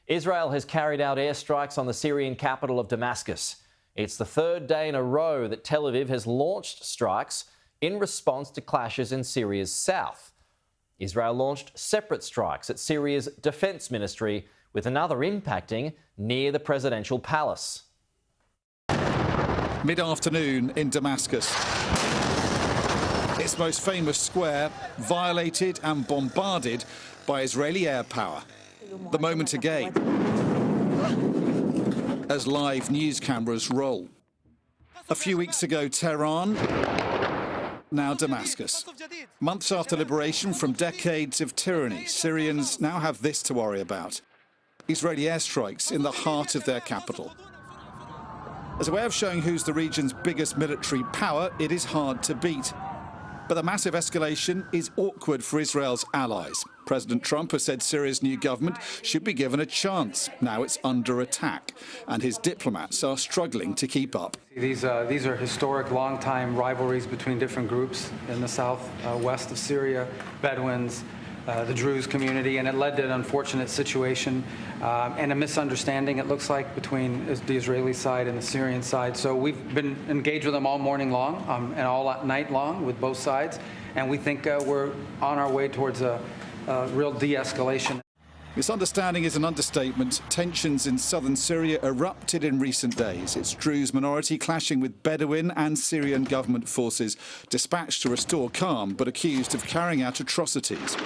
Israel has carried out airstrikes on the Syrian capital of Damascus. It's the third day in a row that Tel Aviv has launched strikes in response to clashes in Syria's south. Israel launched separate strikes at Syria's defence ministry, with another impacting near the presidential palace. Mid-afternoon in Damascus. Its most famous square violated and bombarded by Israeli air power. The moment again, as live news cameras roll. A few weeks ago, Tehran, now Damascus. Months after liberation from decades of tyranny, Syrians now have this to worry about: Israeli airstrikes in the heart of their capital. As a way of showing who's the region's biggest military power, it is hard to beat. But the massive escalation is awkward for Israel's allies. President Trump has said Syria's new government should be given a chance. Now it's under attack, and his diplomats are struggling to keep up. These are historic, long-time rivalries between different groups in the south-west of Syria, Bedouins, the Druze community, and it led to an unfortunate situation and a misunderstanding, it looks like, between the Israeli side and the Syrian side. So we've been engaged with them all morning long and all night long with both sides, and we think we're on our way towards a real de-escalation. Misunderstanding is an understatement. Tensions in southern Syria erupted in recent days. Its Druze minority clashing with Bedouin and Syrian government forces, dispatched to restore calm, but accused of carrying out atrocities.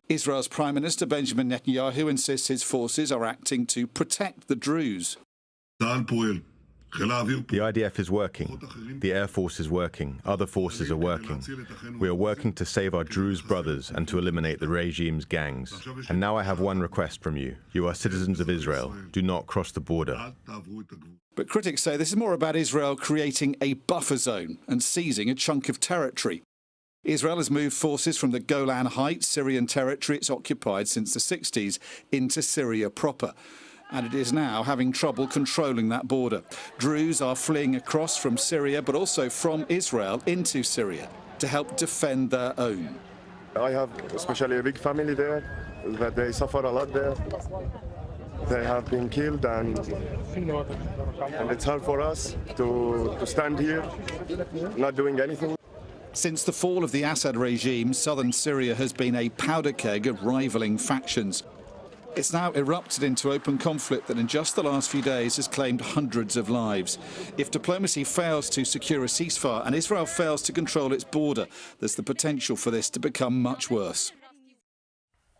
Israel's Prime Minister Benjamin Netanyahu insists his forces are acting to protect the Druze. The IDF is working. The Air Force is working. Other forces are working. We are working to save our Druze brothers and to eliminate the regime's gangs. And now I have one request from you. You are citizens of Israel. Do not cross the border. But critics say this is more about Israel creating a buffer zone and seizing a chunk of territory. Israel has moved forces from the Golan Heights, Syrian territory it's occupied since the 60s, into Syria proper. And it is now having trouble controlling that border. Druze are fleeing across from Syria, but also from Israel into Syria to help defend their own. I have especially a big family there, that they suffer a lot there. They have been killed, and it's hard for us to stand here, not doing anything. Since the fall of the Assad regime, southern Syria has been a powder keg of rivaling factions. It's now erupted into open conflict that in just the last few days has claimed hundreds of lives. If diplomacy fails to secure a ceasefire and Israel fails to control its border, there's the potential for this to become much worse.